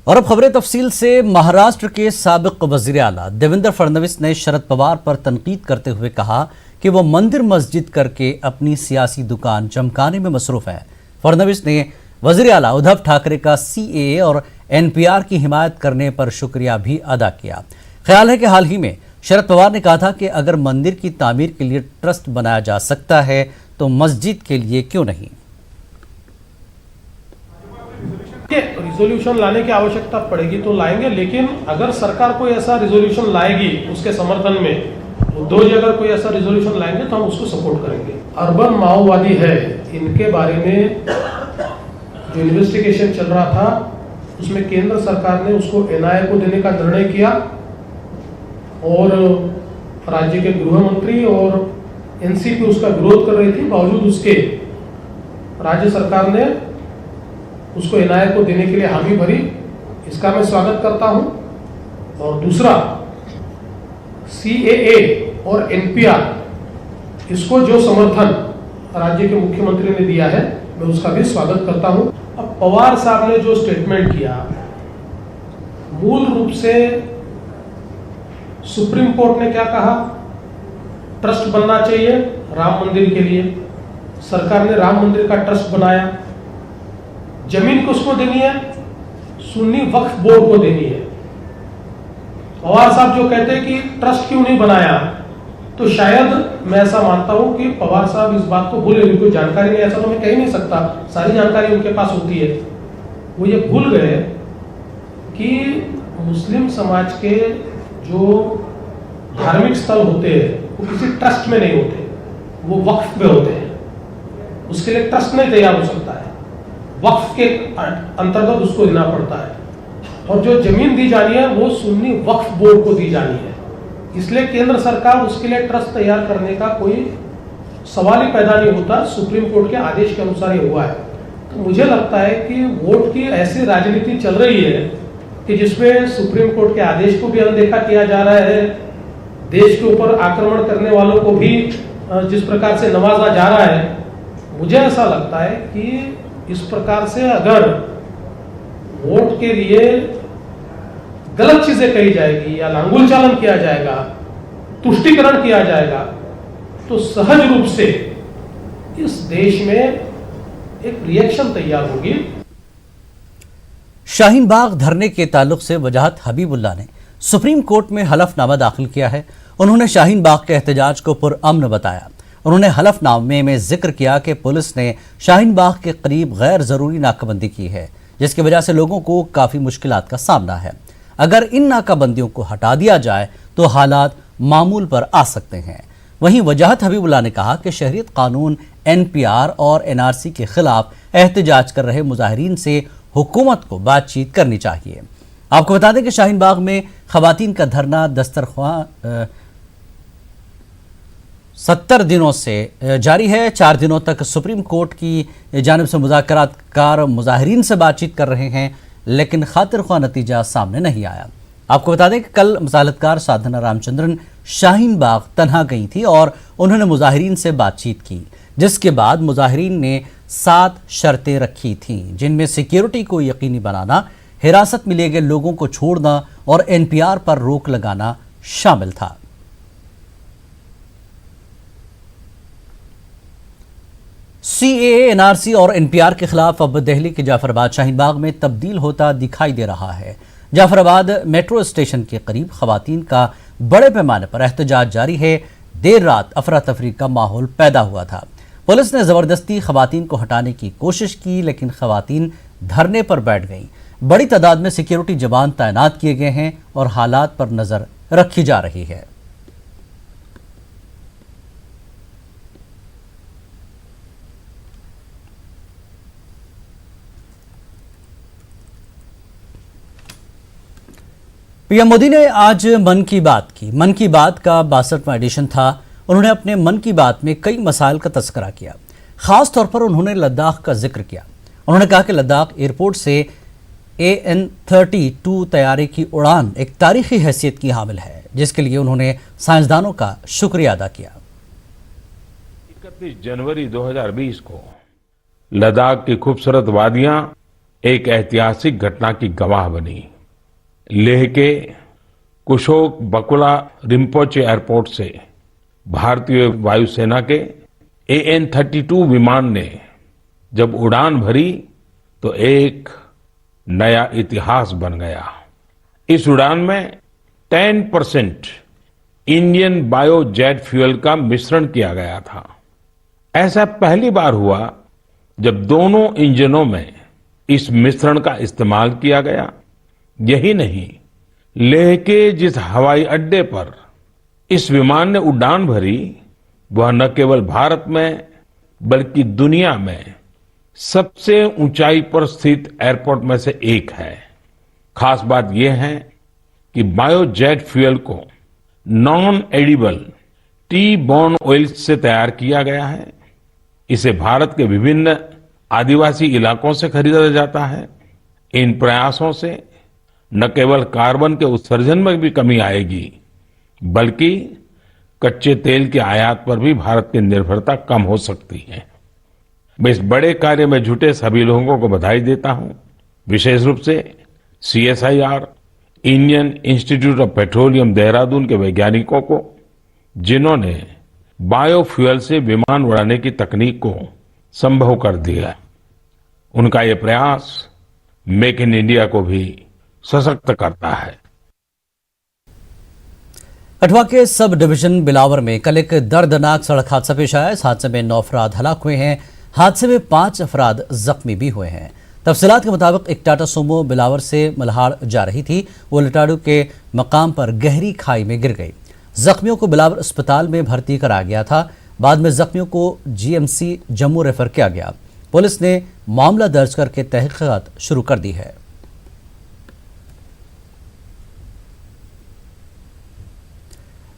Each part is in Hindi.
और अब खबरें तफसील से। महाराष्ट्र के साबिक वजीर आला देवेंद्र फडणवीस ने शरद पवार पर तनकीद करते हुए कहा कि वो मंदिर मस्जिद करके अपनी सियासी दुकान चमकाने में मसरूफ है। फडणवीस ने वजीर आला उद्धव ठाकरे का सीएए और एनपीआर की हिमायत करने पर शुक्रिया भी अदा किया। ख्याल है कि हाल ही में शरद पवार ने कहा था कि अगर मंदिर की तामीर के लिए ट्रस्ट बनाया जा सकता है तो मस्जिद के लिए क्यों नहीं। रिजोल्यूशन लाने की आवश्यकता पड़ेगी तो लाएंगे, लेकिन अगर सरकार कोई ऐसा रिजोल्यूशन लाएगी उसके समर्थन में, उद्धव जी अगर कोई ऐसा रिजोल्यूशन लाएंगे तो हम उसको सपोर्ट करेंगे। अर्बन माओवादी है, इनके बारे में जो इन्वेस्टिगेशन चल रहा था उसमें केंद्र सरकार ने उसको एनआईए को देने का निर्णय किया और राज्य के गृह मंत्री और एनसीपी उसका विरोध कर रही थी। बावजूद उसके राज्य सरकार ने उसको एनआईए को देने के लिए हामी भरी, इसका मैं स्वागत करता हूं। और दूसरा, सीएए और एनपीआर, इसको जो समर्थन राज्य के मुख्यमंत्री ने दिया है मैं उसका भी स्वागत करता हूं। अब पवार साहब ने जो स्टेटमेंट किया, मूल रूप से सुप्रीम कोर्ट ने क्या कहा, ट्रस्ट बनना चाहिए राम मंदिर के लिए। सरकार ने राम मंदिर का ट्रस्ट बनाया, जमीन किसको देनी है, सुन्नी वक्फ बोर्ड को देनी है। पवार साहब जो कहते हैं कि ट्रस्ट क्यों नहीं बनाया, तो शायद मैं ऐसा मानता हूं कि पवार साहब इस बात को भूल गए, कोई जानकारी नहीं, ऐसा तो मैं कह ही नहीं सकता, सारी जानकारी उनके पास होती है। वो ये भूल गए कि मुस्लिम समाज के जो धार्मिक स्थल होते हैं वो किसी ट्रस्ट में नहीं होते, वो वक्फ में होते हैं। उसके लिए ट्रस्ट नहीं तैयार हो सकता है, वक्फ के अंतर्गत उसको देना पड़ता है। और जो जमीन दी जानी है वो सुन्नी वक्फ बोर्ड को दी जानी है, इसलिए केंद्र सरकार उसके लिए ट्रस्ट तैयार करने का कोई सवाल ही पैदा नहीं होता। सुप्रीम कोर्ट के आदेश के अनुसार ये हुआ है। तो मुझे लगता है कि वोट की ऐसी राजनीति चल रही है कि जिसमें सुप्रीम कोर्ट के आदेश को भी अनदेखा किया जा रहा है, देश के ऊपर आक्रमण करने वालों को भी जिस प्रकार से नवाजा जा रहा है, मुझे ऐसा लगता है कि इस प्रकार से अगर वोट के लिए गलत चीजें कही जाएगी या लांगुल चालन किया जाएगा, तुष्टीकरण किया जाएगा, तो सहज रूप से इस देश में एक रिएक्शन तैयार होगी। शाहीन बाग धरने के ताल्लुक से वजाहत हबीबुल्लाह ने सुप्रीम कोर्ट में हलफनामा दाखिल किया है। उन्होंने शाहीन बाग के एहतजाज को पुरअमन बताया। उन्होंने हलफनामे में जिक्र किया कि पुलिस ने शाहीन बाग के करीब गैर जरूरी नाकाबंदी की है, जिसकी वजह से लोगों को काफी मुश्किलात का सामना है। अगर इन नाकाबंदियों को हटा दिया जाए तो हालात मामूल पर आ सकते हैं। वहीं वजाहत हबीबुल्लाह ने कहा कि शहरियत कानून, एनपीआर और एनआरसी के खिलाफ एहतजाज कर रहे मुजाहिरीन से हुकूमत को बातचीत करनी चाहिए। आपको बता दें कि शाहीन बाग में खवातीन का धरना दस्तरख्वां 70 दिनों से जारी है। 4 दिनों तक सुप्रीम कोर्ट की जानिब से मुज़ाकरातकार मुजाहिरीन से बातचीत कर रहे हैं, लेकिन खातिर ख्वाह नतीजा सामने नहीं आया। आपको बता दें कि कल मुसालतकार साधना रामचंद्रन शाहीन बाग तन्हा गई थी और उन्होंने मुजाहिरीन से बातचीत की, जिसके बाद मुजाहिरीन ने 7 शर्तें रखी थीं, जिनमें सिक्योरिटी को यकीनी बनाना, हिरासत में लिए गए लोगों को छोड़ना और एनपीआर पर रोक लगाना शामिल था। सीएए, एनआरसी और एनपीआर के खिलाफ अब दिल्ली के जाफराबाद शाहीन बाग में तब्दील होता दिखाई दे रहा है। जाफराबाद मेट्रो स्टेशन के करीब खवातीन का बड़े पैमाने पर एहतजाज जारी है। देर रात अफरा तफरी का माहौल पैदा हुआ था। पुलिस ने जबरदस्ती खवातीन को हटाने की कोशिश की, लेकिन खवातीन धरने पर बैठ गईं। बड़ी तादाद में सिक्योरिटी जवान तैनात किए गए हैं और हालात पर नजर रखी जा रही है। पीएम मोदी ने आज मन की बात की। मन की बात का 62वां एडिशन था। उन्होंने अपने मन की बात में कई मसाइल का तस्करा किया। खास तौर पर उन्होंने लद्दाख का जिक्र किया। उन्होंने कहा कि लद्दाख एयरपोर्ट से AN-32 तैयारी की उड़ान एक तारीखी हैसियत की हामिल है, जिसके लिए उन्होंने साइंसदानों का शुक्रिया अदा किया। 31 जनवरी 2020 को लद्दाख की खूबसूरत वादियां एक ऐतिहासिक घटना की गवाह बनी। लेह के कुशोक बकुला रिम्पोचे एयरपोर्ट से भारतीय वायुसेना के AN-32 विमान ने जब उड़ान भरी तो एक नया इतिहास बन गया। इस उड़ान में 10% इंडियन बायोजेट फ्यूल का मिश्रण किया गया था। ऐसा पहली बार हुआ जब दोनों इंजनों में इस मिश्रण का इस्तेमाल किया गया। यही नहीं, लेह के जिस हवाई अड्डे पर इस विमान ने उड़ान भरी वह न केवल भारत में बल्कि दुनिया में सबसे ऊंचाई पर स्थित एयरपोर्ट में से एक है। खास बात यह है कि बायोजेट फ्यूल को non edible T born oil से तैयार किया गया है। इसे भारत के विभिन्न आदिवासी इलाकों से खरीदा जाता है। इन प्रयासों से न केवल कार्बन के उत्सर्जन में भी कमी आएगी बल्कि कच्चे तेल के आयात पर भी भारत की निर्भरता कम हो सकती है। मैं इस बड़े कार्य में जुटे सभी लोगों को बधाई देता हूं, विशेष रूप से CSIR, Indian institute of petroleum Dehradun के वैज्ञानिकों को, जिन्होंने बायोफ्यूल से विमान उड़ाने की तकनीक को संभव कर दिया। उनका ये प्रयास मेक इन इंडिया को भी सशक्त करता है। कठुआ के सब डिवीजन बिलावर में कल एक दर्दनाक सड़क हादसा पेश आया। इस हादसे में 9 अफराद हलाक हुए हैं। हादसे में 5 अफराद जख्मी भी हुए हैं। तफसीलात के मुताबिक एक टाटा सोमो बिलावर से मल्हार जा रही थी। वो लटाड़ू के मकाम पर गहरी खाई में गिर गई। जख्मियों को बिलावर अस्पताल में भर्ती कराया गया था। बाद में जख्मियों को GMC जम्मू रेफर किया गया। पुलिस ने मामला दर्ज करके तहकीकात शुरू कर दी है।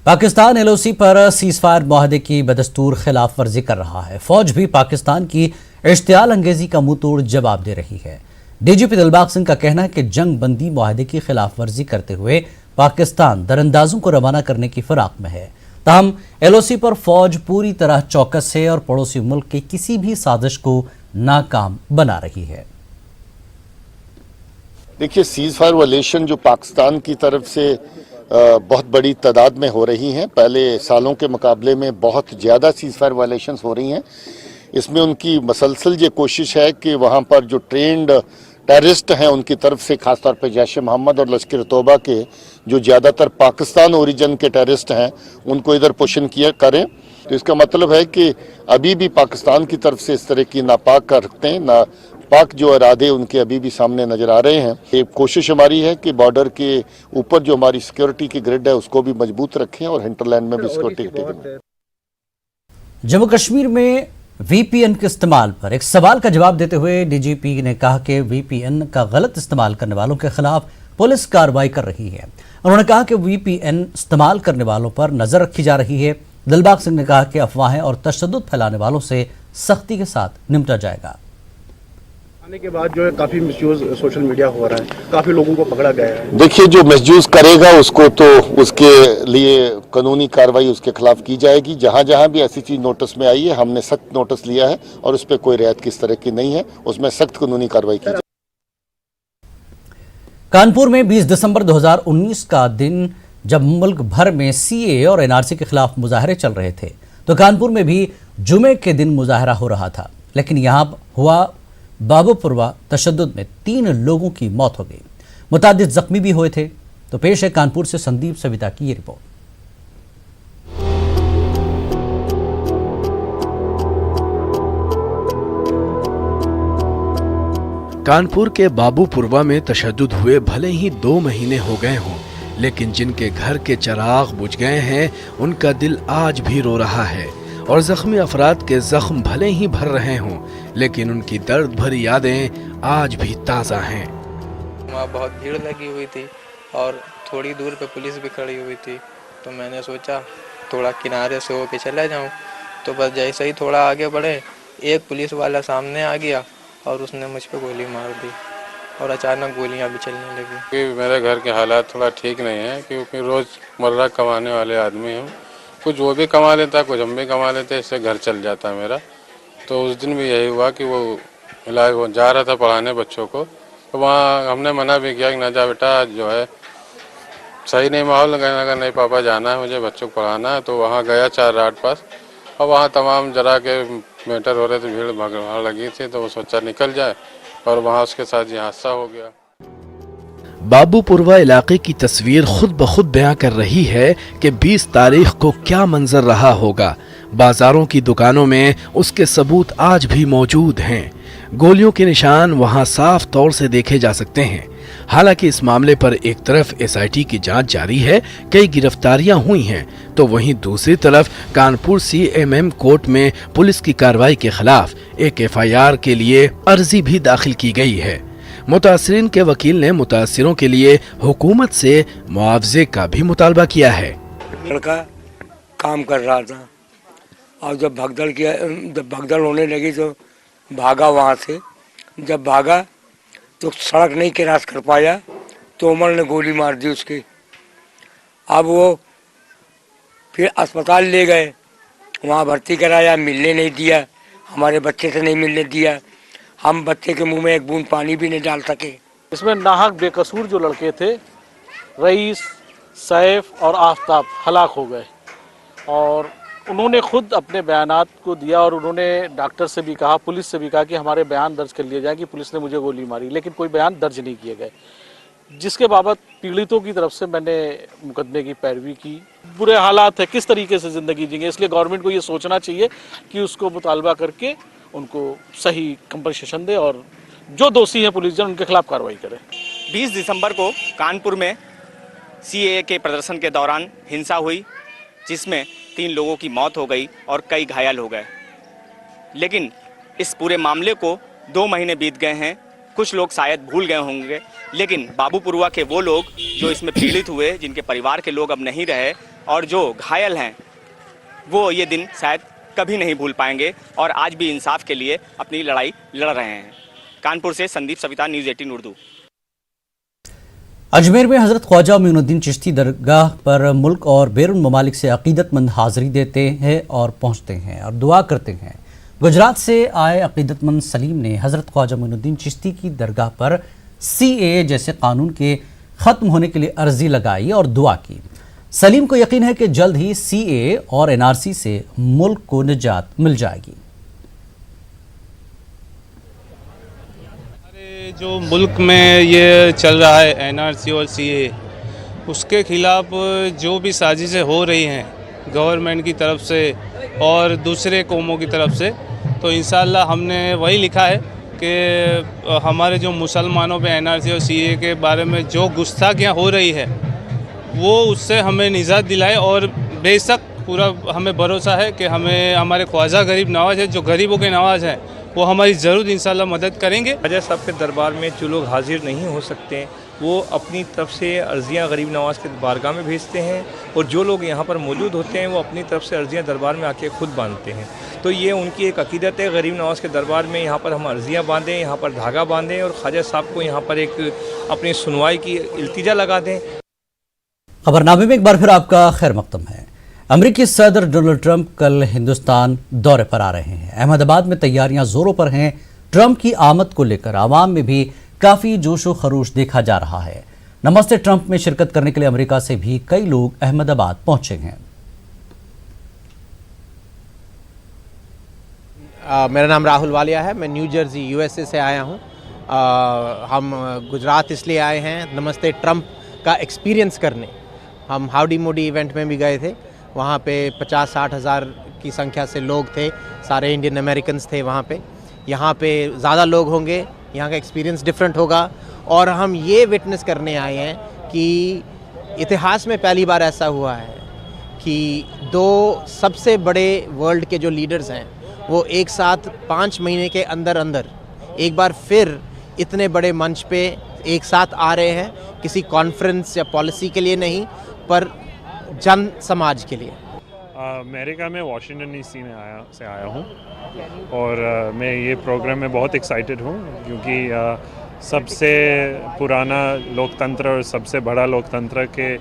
पाकिस्तान LOC पर सीजफायर मुआहदे की बदस्तूर खिलाफ वर्जी कर रहा है। फौज भी पाकिस्तान की इश्तियाल अंगेजी का मुंह तोड़ जवाब दे रही है। DGP दिलबाग सिंह का कहना है कि जंग बंदी मुआहदे की खिलाफ वर्जी करते हुए पाकिस्तान दरअंदाजों को रवाना करने की फिराक में है। ताहम LOC पर फौज पूरी तरह चौकस है और पड़ोसी मुल्क की किसी भी साजिश को नाकाम बना रही है। देखिए, सीज फायर वायलेशन जो पाकिस्तान की तरफ से बहुत बड़ी तादाद में हो रही हैं, पहले सालों के मुकाबले में बहुत ज़्यादा सीज फायर वायलेशंस हो रही हैं। इसमें उनकी मसलसल ये कोशिश है कि वहाँ पर जो ट्रेंड टेररिस्ट हैं उनकी तरफ से खासतौर पर जैश-ए-मोहम्मद और लश्कर तौबा के जो ज़्यादातर पाकिस्तान ओरिजिन के टेररिस्ट हैं उनको इधर पोषण किया करें। तो इसका मतलब है कि अभी भी पाकिस्तान की तरफ से इस तरह की नापाक हरकतें, नापाक जो इरादे उनके अभी भी सामने नजर आ रहे हैं। एक कोशिश हमारी है कि बॉर्डर के ऊपर जो हमारी सिक्योरिटी की ग्रिड है उसको भी मजबूत रखें और हिंटरलैंड में भी सिक्योरिटी। जम्मू कश्मीर में VPN के इस्तेमाल पर एक सवाल का जवाब देते हुए DGP ने कहा कि VPN का गलत इस्तेमाल करने वालों के खिलाफ पुलिस कार्रवाई कर रही है। उन्होंने कहा कि VPN इस्तेमाल करने वालों पर नजर रखी जा रही है। दिलबाग सिंह ने कहा कि अफवाहें और तशद्दुद फैलाने वालों से सख्ती के साथ निपटा जाएगा। आने के बाद जो है काफी मिसयूज सोशल मीडिया हो रहा है, काफी लोगों को पकड़ा गया है। देखिए, जो मिसयूज करेगा उसको तो उसके लिए कानूनी कार्रवाई उसके खिलाफ की जाएगी। जहां जहां भी ऐसी चीज नोटिस में आई है हमने सख्त नोटिस लिया है और उस पर कोई रियायत किस तरह की नहीं है, उसमें सख्त कानूनी कार्रवाई की जाएगी। कानपुर में 20 दिसंबर 2019 का दिन जब मुल्क भर में CAA और NRC के खिलाफ मुजाहरे चल रहे थे तो कानपुर में भी जुमे के दिन मुजाहरा हो रहा था। लेकिन यहां हुआ बाबूपुरवा तशद्दुद में 3 लोगों की मौत हो गई, मुतादिद जख्मी भी हुए थे। तो पेश है कानपुर से संदीप सविता की ये रिपोर्ट। कानपुर के बाबूपुरवा में तशद्दुद हुए भले ही 2 महीने हो गए हों, लेकिन जिनके घर के चिराग बुझ गए हैं उनका दिल आज भी रो रहा है और जख्मी अफराद के जख्म भले ही भर रहे हों लेकिन उनकी दर्द भरी यादें आज भी ताज़ा हैं। वहाँ बहुत भीड़ लगी हुई थी और थोड़ी दूर पे पुलिस भी खड़ी हुई थी, तो मैंने सोचा थोड़ा किनारे से होके चला जाऊं। तो बस जैसे ही थोड़ा आगे बढ़े एक पुलिस वाला सामने आ गया और उसने मुझ पे गोली मार दी और अचानक गोलियां भी चलने लगी। मेरे घर के हालात थोड़ा ठीक नहीं है क्योंकि रोज़मर्रा कमाने वाले आदमी हम, कुछ वो भी कमा लेता कुछ हम भी कमा लेते, इससे घर चल जाता मेरा। तो उस दिन भी यही हुआ कि वो इलाज वो जा रहा था पढ़ाने बच्चों को, तो वहाँ हमने मना भी किया कि ना जा बेटा, जो है सही नहीं माहौल। कहने लगा नहीं पापा जाना है मुझे, बच्चों को पढ़ाना है। तो वहाँ गया 4 रात पास, और वहाँ तमाम जरा के मैटर हो रहे थे, भीड़ भाड़ लगी थी, तो वो सोचा निकल जाए, और वहाँ उसके साथ ये हादसा हो गया। बाबूपुरवा इलाके की तस्वीर खुद ब खुद बयां कर रही है कि 20 तारीख को क्या मंजर रहा होगा। बाजारों की दुकानों में उसके सबूत आज भी मौजूद हैं। गोलियों के निशान वहां साफ तौर से देखे जा सकते हैं। हालांकि इस मामले पर एक तरफ एसआईटी की जांच जारी है, कई गिरफ्तारियां हुई हैं, तो वहीं दूसरी तरफ कानपुर सीएमएम कोर्ट में पुलिस की कार्रवाई के खिलाफ एक एफआईआर के लिए अर्जी भी दाखिल की गई है। मुतासिरीन के वकील ने मुतासिरों के लिए हुकूमत से मुआवजे का भी मुतालबा किया है। लड़का काम कर रहा था और जब भगदड़ होने लगी तो भागा वहाँ से। जब भागा तो सड़क नहीं क्रॉस कर पाया तो उमर ने गोली मार दी उसकी। अब वो फिर अस्पताल ले गए, वहाँ भर्ती कराया, मिलने नहीं दिया, हमारे बच्चे से नहीं मिलने दिया। हम बच्चे के मुंह में एक बूंद पानी भी नहीं डाल सके। इसमें नाहक बेकसूर जो लड़के थे, रईस, सैफ और आफ्ताब, हलाक हो गए। और उन्होंने खुद अपने बयानात को दिया और उन्होंने डॉक्टर से भी कहा, पुलिस से भी कहा कि हमारे बयान दर्ज कर लिए जाए कि पुलिस ने मुझे गोली मारी, लेकिन कोई बयान दर्ज नहीं किए गए, जिसके बाबत पीड़ितों की तरफ से मैंने मुकदमे की पैरवी की। बुरे हालात है, किस तरीके से ज़िंदगी जीएंगे, इसलिए गवर्नमेंट को ये सोचना चाहिए कि उसको मुतालबा करके उनको सही कंपनसेशन दे और जो दोषी है पुलिस जन उनके खिलाफ कार्रवाई करे। 20 दिसंबर को कानपुर में सीएए के प्रदर्शन के दौरान हिंसा हुई, जिसमें 3 लोगों की मौत हो गई और कई घायल हो गए। लेकिन इस पूरे मामले को 2 महीने बीत गए हैं। कुछ लोग शायद भूल गए होंगे, लेकिन बाबूपुरवा के वो लोग जो इसमें पीड़ित हुए, जिनके परिवार के लोग अब नहीं रहे और जो घायल हैं, वो ये दिन शायद कभी नहीं भूल पाएंगे और आज भी इंसाफ के लिए अपनी लड़ाई लड़ रहे हैं। कानपुर से संदीप सविता, न्यूज़ 18 उर्दू। अजमेर में हज़रत ख्वाजा मोइनुद्दीन चिश्ती दरगाह पर मुल्क और बैरून ममालिक से अकीदतमंद हाज़िरी देते हैं और पहुँचते हैं और दुआ करते हैं। गुजरात से आए अकीदतमंद सलीम ने हज़रत ख्वाजा मोइनुद्दीन चिश्ती की दरगाह पर सीएए जैसे कानून के ख़त्म होने के लिए अर्जी लगाई और दुआ की। सलीम को यकीन है कि जल्द ही सीएए और एनआरसी से मुल्क को निजात मिल जाएगी। जो मुल्क में ये चल रहा है एनआरसी और सीएए, उसके खिलाफ जो भी साजिशें हो रही हैं गवर्नमेंट की तरफ से और दूसरे कौमों की तरफ से, तो इंशाअल्लाह हमने वही लिखा है कि हमारे जो मुसलमानों पे एनआरसी और सीएए के बारे में जो गुस्ताखियाँ हो रही है वो उससे हमें निजात दिलाए। और बेशक पूरा हमें भरोसा है कि हमें हमारे ख्वाजा गरीब नवाज है, जो गरीबों के नवाज हैं, वो हमारी ज़रूर इंशाल्लाह मदद करेंगे। ख्वाजा साहब के दरबार में जो लोग हाजिर नहीं हो सकते, वो अपनी तरफ से अर्जियाँ गरीब नवाज के बारगाह में भेजते हैं और जो लोग यहाँ पर मौजूद होते हैं वो अपनी तरफ से अर्जियाँ दरबार में आके खुद बांधते हैं। तो ये उनकी एक अकीदत है, गरीब नवाज के दरबार में यहाँ पर हम अर्जियाँ बांधें, यहाँ पर धागा बांधें और ख्वाजा साहब को यहाँ पर एक अपनी सुनवाई की इल्तिजा लगा दें। खबरनामे में एक बार फिर आपका खैर मकदम है। अमेरिकी सदर डोनाल्ड ट्रंप कल हिंदुस्तान दौरे पर आ रहे हैं। अहमदाबाद में तैयारियां जोरों पर हैं। ट्रंप की आमद को लेकर आवाम में भी काफ़ी जोशो खरोश देखा जा रहा है। नमस्ते ट्रंप में शिरकत करने के लिए अमेरिका से भी कई लोग अहमदाबाद पहुंचे हैं। मेरा नाम राहुल वालिया है, मैं न्यू जर्सी यूएसए से आया हूं। हम गुजरात इसलिए आए हैं नमस्ते ट्रंप का एक्सपीरियंस करने। हम हाउडी मोडी इवेंट में भी गए थे, वहाँ पे 50-60 हज़ार की संख्या से लोग थे, सारे इंडियन अमेरिकन्स थे वहाँ पे। यहाँ पे ज़्यादा लोग होंगे, यहाँ का एक्सपीरियंस डिफरेंट होगा और हम ये विटनेस करने आए हैं कि इतिहास में पहली बार ऐसा हुआ है कि 2 सबसे बड़े वर्ल्ड के जो लीडर्स हैं वो एक साथ 5 महीने के अंदर अंदर एक बार फिर इतने बड़े मंच पे एक साथ आ रहे हैं, किसी कॉन्फ्रेंस या पॉलिसी के लिए नहीं पर जन समाज के लिए। अमेरिका में वाशिंगटन डीसी में आया हूँ और मैं ये प्रोग्राम में बहुत एक्साइटेड हूँ क्योंकि सबसे पुराना लोकतंत्र और सबसे बड़ा लोकतंत्र के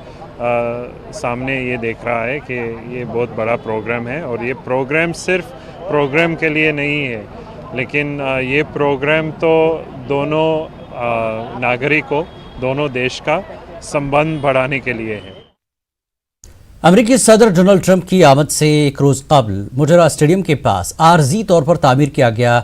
सामने ये देख रहा है कि ये बहुत बड़ा प्रोग्राम है और ये प्रोग्राम सिर्फ प्रोग्राम के लिए नहीं है, लेकिन ये प्रोग्राम तो दोनों नागरिकों, दोनों देश का संबंध बढ़ाने के लिए है। अमेरिकी सदर डोनाल्ड ट्रंप की आमद से एक रोज कबल मोटेरा स्टेडियम के पास आरजी तौर पर तामीर किया गया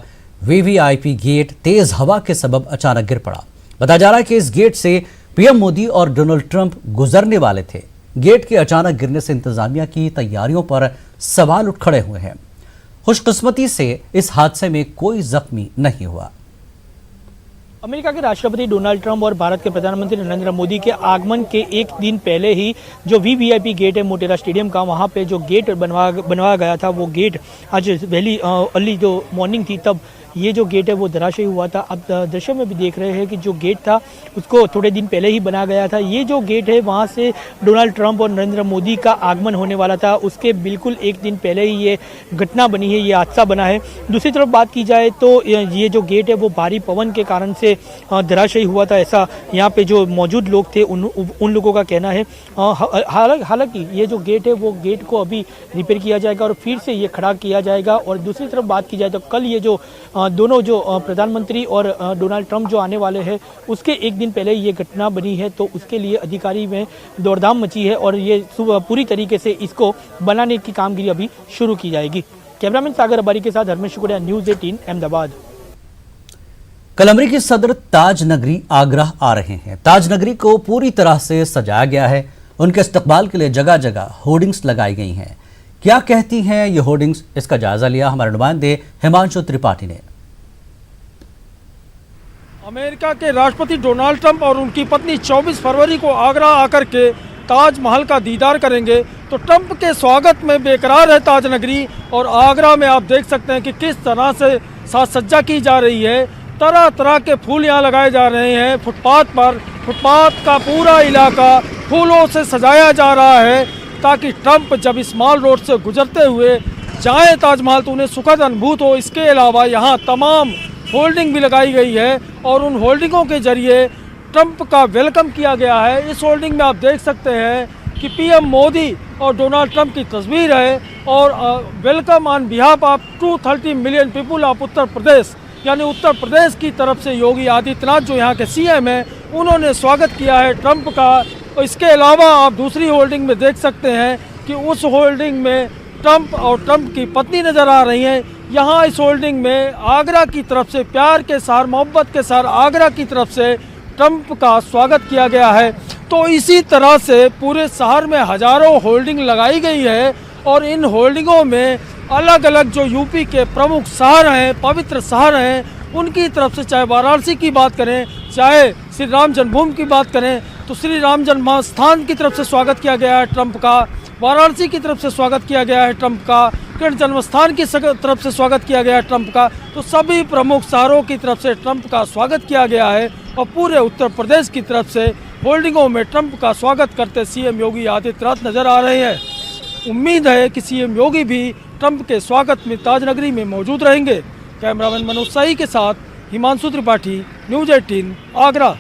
वीवीआईपी गेट तेज हवा के सबब अचानक गिर पड़ा। बताया जा रहा है कि इस गेट से पीएम मोदी और डोनाल्ड ट्रंप गुजरने वाले थे। गेट के अचानक गिरने से इंतजामिया की तैयारियों पर सवाल उठ खड़े हुए हैं। खुशकिस्मती से इस हादसे में कोई जख्मी नहीं हुआ। अमेरिका के राष्ट्रपति डोनाल्ड ट्रंप और भारत के प्रधानमंत्री नरेंद्र मोदी के आगमन के एक दिन पहले ही जो वीवीआईपी गेट है मोटेरा स्टेडियम का, वहां पे जो गेट बनवाया गया था, वो गेट आज वैली अर्ली जो मॉर्निंग थी तब ये जो गेट है वो धराशायी हुआ था। अब दृश्य में भी देख रहे हैं कि जो गेट था उसको थोड़े दिन पहले ही बनाया गया था। ये जो गेट है वहाँ से डोनाल्ड ट्रंप और नरेंद्र मोदी का आगमन होने वाला था, उसके बिल्कुल एक दिन पहले ही ये घटना बनी है, ये हादसा बना है। दूसरी तरफ बात की जाए तो ये जो गेट है वो भारी पवन के कारण से धराशायी हुआ था, ऐसा यहाँ पे जो मौजूद लोग थे उन लोगों का कहना है। हालांकि ये जो गेट है वो गेट को अभी रिपेयर किया जाएगा और फिर से ये खड़ा किया जाएगा। और दूसरी तरफ बात की जाए तो कल ये जो दोनों जो प्रधानमंत्री और डोनाल्ड ट्रंप जो आने वाले हैं उसके एक दिन पहले ये घटना बनी है, तो उसके लिए अधिकारी में दौड़धाम मची है और ये पूरी तरीके से इसको बनाने की कामगिरी अभी शुरू की जाएगी। कैमरामैन सागर अबारी के साथ धर्मेश शुक्रिया, न्यूज़ 18 अहमदाबाद। कल अमेरिकी सदर ताज नगरी आगरा आ रहे हैं। ताज नगरी को पूरी तरह से सजाया गया है। उनके इस्तकबाल के लिए जगह जगह होर्डिंग्स लगाई गई हैं। क्या कहती हैं ये होर्डिंग्स, इसका जायजा लिया हमारे नुमाइंदे हिमांशु त्रिपाठी ने। अमेरिका के राष्ट्रपति डोनाल्ड ट्रंप और उनकी पत्नी 24 फरवरी को आगरा आकर के ताजमहल का दीदार करेंगे, तो ट्रंप के स्वागत में बेकरार है ताज नगरी। और आगरा में आप देख सकते हैं कि किस तरह से साज सज्जा की जा रही है। तरह तरह के फूल यहाँ लगाए जा रहे हैं फुटपाथ पर। फुटपाथ का पूरा इलाका फूलों से सजाया जा रहा है ताकि ट्रंप जब इस माल रोड से गुजरते हुए जाएं ताजमहल तो उन्हें सुखद अनुभूत हो। इसके अलावा यहाँ तमाम होल्डिंग भी लगाई गई है और उन होल्डिंगों के जरिए ट्रंप का वेलकम किया गया है। इस होल्डिंग में आप देख सकते हैं कि पीएम मोदी और डोनाल्ड ट्रंप की तस्वीर है और welcome on behalf of 230 million people of Uttar Pradesh, यानी उत्तर प्रदेश की तरफ से योगी आदित्यनाथ जो यहाँ के सीएम हैं उन्होंने स्वागत किया है ट्रंप का। और इसके अलावा आप दूसरी होल्डिंग में देख सकते हैं कि उस होल्डिंग में ट्रंप और ट्रंप की पत्नी नज़र आ रही हैं। यहाँ इस होल्डिंग में आगरा की तरफ से प्यार के साथ, मोहब्बत के साथ आगरा की तरफ से ट्रंप का स्वागत किया गया है। तो इसी तरह से पूरे शहर में हजारों होल्डिंग लगाई गई है और इन होल्डिंगों में अलग अलग जो यूपी के प्रमुख शहर हैं, पवित्र शहर हैं, उनकी तरफ से, चाहे वाराणसी की बात करें, चाहे श्री राम जन्मभूमि की बात करें, तो श्री राम जन्म स्थान की तरफ से स्वागत किया गया है ट्रंप का। वाराणसी की तरफ से स्वागत किया गया है ट्रंप का। कृष्ण जन्म स्थान की तरफ से स्वागत किया गया है ट्रंप का। तो सभी प्रमुख शहरों की तरफ से ट्रंप का स्वागत किया गया है और पूरे उत्तर प्रदेश की तरफ से होल्डिंगों में ट्रंप का स्वागत करते सीएम योगी आदित्यनाथ नजर आ रहे हैं। उम्मीद है कि सीएम योगी भी ट्रंप के स्वागत में ताजनगरी में मौजूद रहेंगे। कैमरामैन मनोज साई के साथ हिमांशु त्रिपाठी, न्यूज़ 18 आगरा।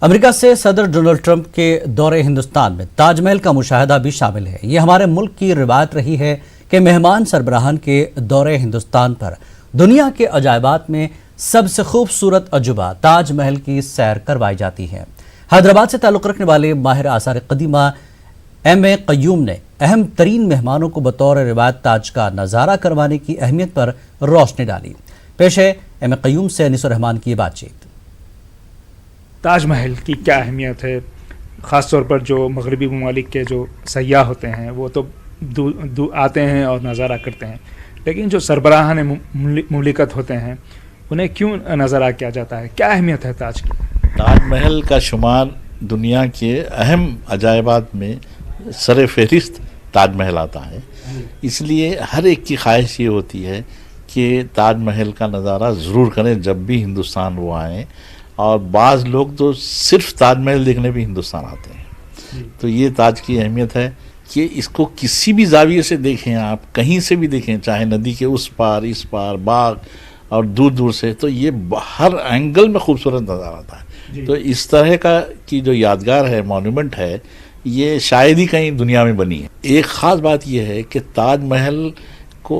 अमेरिका से सदर डोनाल्ड ट्रंप के दौरे हिंदुस्तान में ताजमहल का मुशाहदा भी शामिल है। ये हमारे मुल्क की रिवायत रही है कि मेहमान सरबराहान के दौरे हिंदुस्तान पर दुनिया के अजायबात में सबसे खूबसूरत अजूबा ताजमहल की सैर करवाई जाती है। हैदराबाद से ताल्लुक़ रखने वाले माहिर आसार कदीमा M.A. क़य्यूम ने अहम तरीन मेहमानों को बतौर रिवायत ताज का नज़ारा करवाने की अहमियत पर रोशनी डाली। पेश है M.A. क़य्यूम से अनीस बातचीत। ताजमहल की क्या अहमियत है, ख़ास तौर पर जो मगरबी ममालिक के जो सयाह होते हैं वो तो आते हैं और नज़ारा करते हैं, लेकिन जो सरबराहान मुमलिकत होते हैं उन्हें क्यों नज़ारा किया जाता है, क्या अहमियत है ताज की? ताजमहल का शुमार दुनिया के अहम अजायबात में सर फहरिस्त ताजमहल आता है। इसलिए हर एक की ख्वाहिश ये होती है कि ताजमहल का नज़ारा ज़रूर करें जब भी हिंदुस्तान वो आएँ। और बाज़ लोग तो सिर्फ ताजमहल देखने भी हिंदुस्तान आते हैं। तो ये ताज की अहमियत है कि इसको किसी भी जाविये से देखें, आप कहीं से भी देखें, चाहे नदी के उस पार इस पार, बाग और दूर दूर से, तो ये हर एंगल में खूबसूरत नज़र आता है। तो इस तरह का की जो यादगार है, मॉन्यूमेंट है, ये शायद ही कहीं दुनिया में बनी है। एक ख़ास बात यह है कि ताजमहल को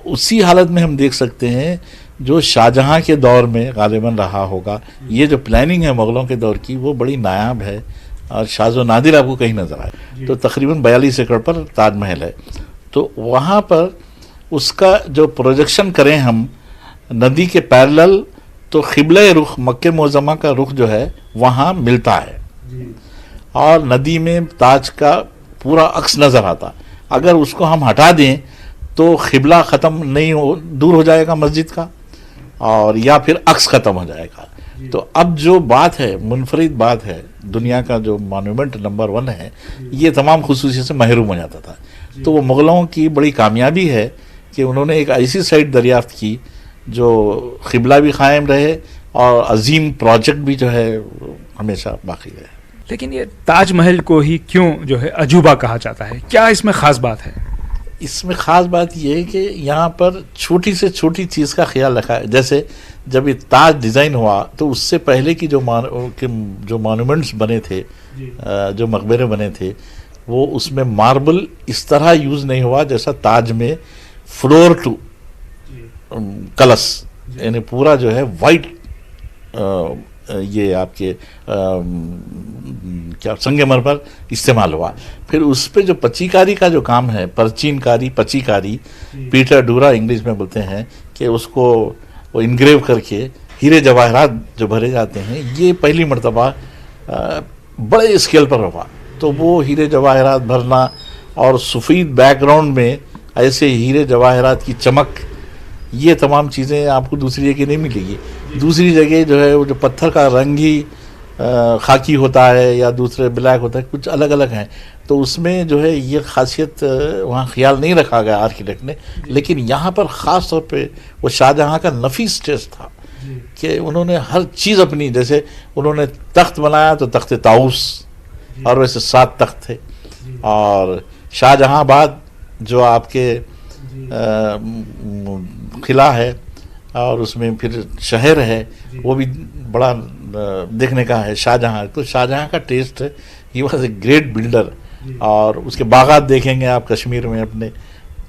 उसी हालत में हम देख सकते हैं जो शाहजहां के दौर में गालिबन रहा होगा। ये जो प्लानिंग है मुग़लों के दौर की वो बड़ी नायाब है और शाज़ो नादिर आपको कहीं नजर आए। तो तकरीबन 42 एकड़ पर ताजमहल है, तो वहाँ पर उसका जो प्रोजेक्शन करें हम नदी के पैरेलल, तो क़िबला रुख मक्के मुअज़्ज़मा का रुख जो है वहाँ मिलता है और नदी में ताज का पूरा अक्स नज़र आता। अगर उसको हम हटा दें तो क़िबला ख़त्म नहीं हो, दूर हो जाएगा मस्जिद का, और या फिर अक्स ख़त्म हो जाएगा। तो अब जो बात है, मुनफरिद बात है, दुनिया का जो मॉन्यूमेंट नंबर 1 है, ये तमाम खुसूसियत से महरूम हो जाता था। तो वो मुग़लों की बड़ी कामयाबी है कि उन्होंने एक ऐसी साइट दरियाफ्त की जो क़िबला भी कायम रहे और अजीम प्रोजेक्ट भी जो है हमेशा बाकी रहे। लेकिन ये ताजमहल को ही क्यों जो है अजूबा कहा जाता है, क्या इसमें ख़ास बात है? इसमें ख़ास बात यह है कि यहाँ पर छोटी से छोटी चीज़ का ख्याल रखा है। जैसे जब ये ताज डिज़ाइन हुआ तो उससे पहले की जो मॉन्यूमेंट्स बने थे, जो मकबरे बने थे, वो उसमें मार्बल इस तरह यूज़ नहीं हुआ जैसा ताज में फ्लोर टू कलश, यानी पूरा जो है वाइट ये आपके क्या संगमरमर इस्तेमाल हुआ। फिर उस पर जो पच्चीकारी का जो काम है, परचीनकारी, पच्चीकारी, पीटर डूरा इंग्लिश में बोलते हैं, कि उसको वो इनग्रेव करके हीरे जवाहरात जो भरे जाते हैं, ये पहली मर्तबा बड़े स्केल पर हुआ। तो वो हीरे जवाहरात भरना और सफ़ेद बैकग्राउंड में ऐसे हीरे जवाहरात की चमक, ये तमाम चीज़ें आपको दूसरी जगह नहीं मिलेगी। दूसरी जगह जो है वो जो पत्थर का रंग ही खाकी होता है या दूसरे ब्लैक होता है, कुछ अलग अलग हैं। तो उसमें जो है ये खासियत वहाँ ख्याल नहीं रखा गया आर्किटेक्ट ने। लेकिन यहाँ पर ख़ास तौर पे वो शाहजहाँ का नफीस टेस्ट था कि उन्होंने हर चीज़ अपनी, जैसे उन्होंने तख्त बनाया तो तख्त ताऊस, और वैसे 7 तख्त थे। और शाहजहाँबाद जो आपके किला है और उसमें फिर शहर है, वो भी बड़ा देखने का है शाहजहाँ। तो शाहजहाँ का taste, he was a great builder. और उसके बागात देखेंगे आप कश्मीर में अपने,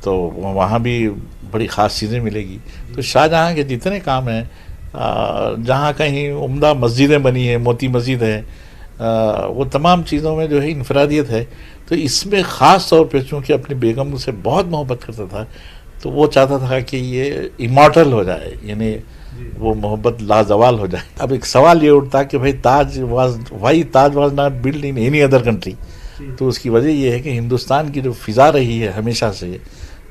तो वहाँ भी बड़ी ख़ास चीज़ें मिलेगी। तो शाहजहाँ के जितने काम हैं, जहाँ कहीं उम्दा मस्जिदें बनी है, मोती मस्जिद है, वो तमाम चीज़ों में जो है इनफरादियत है। तो इसमें ख़ास तौर पे चूँकि अपनी बेगम से बहुत मोहब्बत करता था, तो वो चाहता था कि ये इमॉर्टल हो जाए, यानी वो मोहब्बत लाजवाल हो जाए। अब एक सवाल ये उठता कि भाई Taj was not build in any other country. तो उसकी वजह ये है कि हिंदुस्तान की जो फ़िज़ा रही है हमेशा से,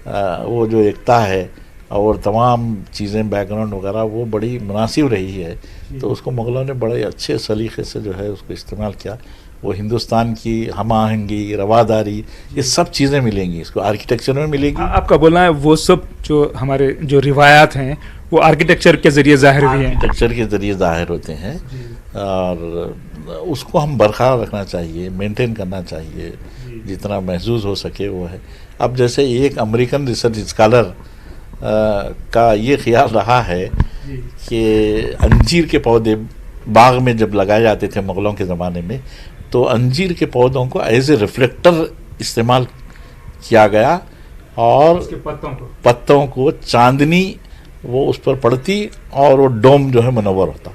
वो जो एकता है और तमाम चीज़ें बैकग्राउंड वगैरह, वो बड़ी मुनासिब रही है। तो उसको मुग़लों ने बड़े अच्छे सलीक़े से जो है उसको इस्तेमाल किया। वो हिंदुस्तान की हम आहंगी, रवादारी, ये सब चीज़ें मिलेंगी, इसको आर्किटेक्चर में मिलेगी। आपका बोलना है वो सब जो हमारे जो रिवायात हैं वो आर्किटेक्चर के ज़रिए ज़ाहिर हुई हैं, आर्किटेक्चर के ज़रिए ज़ाहिर होते हैं, और उसको हम बरकरार रखना चाहिए, मेंटेन करना चाहिए, जितना महसूस हो सके वो है। अब जैसे एक अमेरिकन रिसर्च स्कॉलर का ये ख्याल रहा है कि अंजीर के पौधे बाग में जब लगाए जाते थे मुग़लों के ज़माने में, तो अंजीर के पौधों को एज ए रिफ्लेक्टर इस्तेमाल किया गया, और पत्तों को चांदनी वो उस पर पड़ती और वो डोम जो है मुनव्वर होता।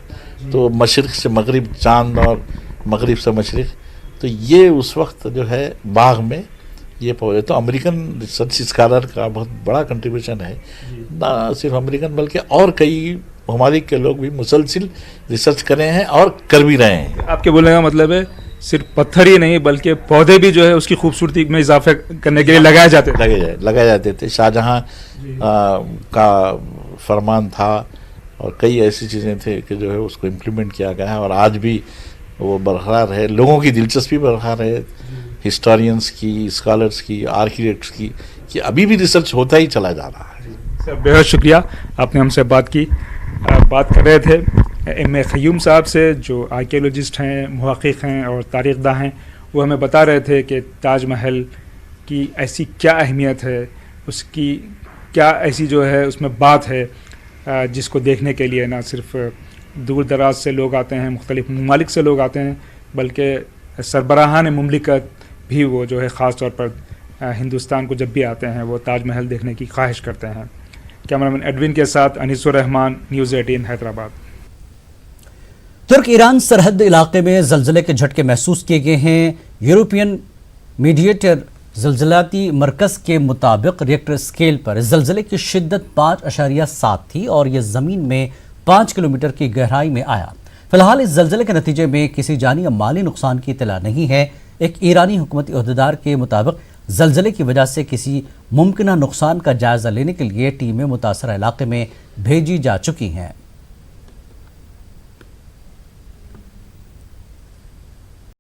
तो मशरिक़ से मगरिब चांद और मगरिब से मशरिक़, तो ये उस वक्त जो है बाग में ये पौधे। तो अमेरिकन रिसर्च स्कॉलर का बहुत बड़ा कंट्रीब्यूशन है, ना सिर्फ अमेरिकन बल्कि और कई ममालिक के लोग भी मुसलसिल रिसर्च कर रहे हैं और कर भी रहे हैं। आपके बोलने का मतलब है सिर्फ पत्थर ही नहीं बल्कि पौधे भी जो है उसकी खूबसूरती में इजाफा करने के लिए लगाए जाते थे। शाहजहाँ का फरमान था और कई ऐसी चीज़ें थे कि जो है उसको इम्प्लीमेंट किया गया है, और आज भी वो बरकरार है। लोगों की दिलचस्पी बरकरार है, हिस्टोरियंस की, स्कॉलर्स की, आर्किटेक्ट्स की, कि अभी भी रिसर्च होता ही चला जा रहा है। सर बेहद शुक्रिया, आपने हमसे बात की। बात कर रहे थे एम क़य्यूम साहब से, जो आर्कियोलॉजिस्ट हैं, मुहक़्क़िक़ हैं और तारीख़दां हैं। वो हमें बता रहे थे कि ताजमहल की ऐसी क्या अहमियत है, उसकी क्या ऐसी जो है उसमें बात है जिसको देखने के लिए ना सिर्फ दूर दराज से लोग आते हैं, मुख्तलिफ़ ममालिक से लोग आते हैं, बल्कि सरबराहान मुमलिकत भी वो जो है ख़ास तौर पर हिंदुस्तान को जब भी आते हैं वो ताजमहल देखने की ख्वाहिश करते हैं। कैमरामैन एडविन के साथ अनीसुर रहमान, न्यूज़ 18 हैदराबाद। तुर्क ईरान सरहद इलाके में जलजले के झटके महसूस किए गए हैं। यूरोपियन मीडिएटर जलजलाती मरकज़ के मुताबिक रिएक्टर स्केल पर जलजले की शिद्दत 5.7 थी और यह ज़मीन में 5 किलोमीटर की गहराई में आया। फिलहाल इस जलजले के नतीजे में किसी जानी या माली नुकसान की इत्तला नहीं है। एक ईरानी हुकूमती अहदेदार के मुताबिक जलजले की वजह से किसी मुमकिन नुकसान का जायजा लेने के लिए टीमें मुतासरा इलाके में भेजी जा चुकी हैं।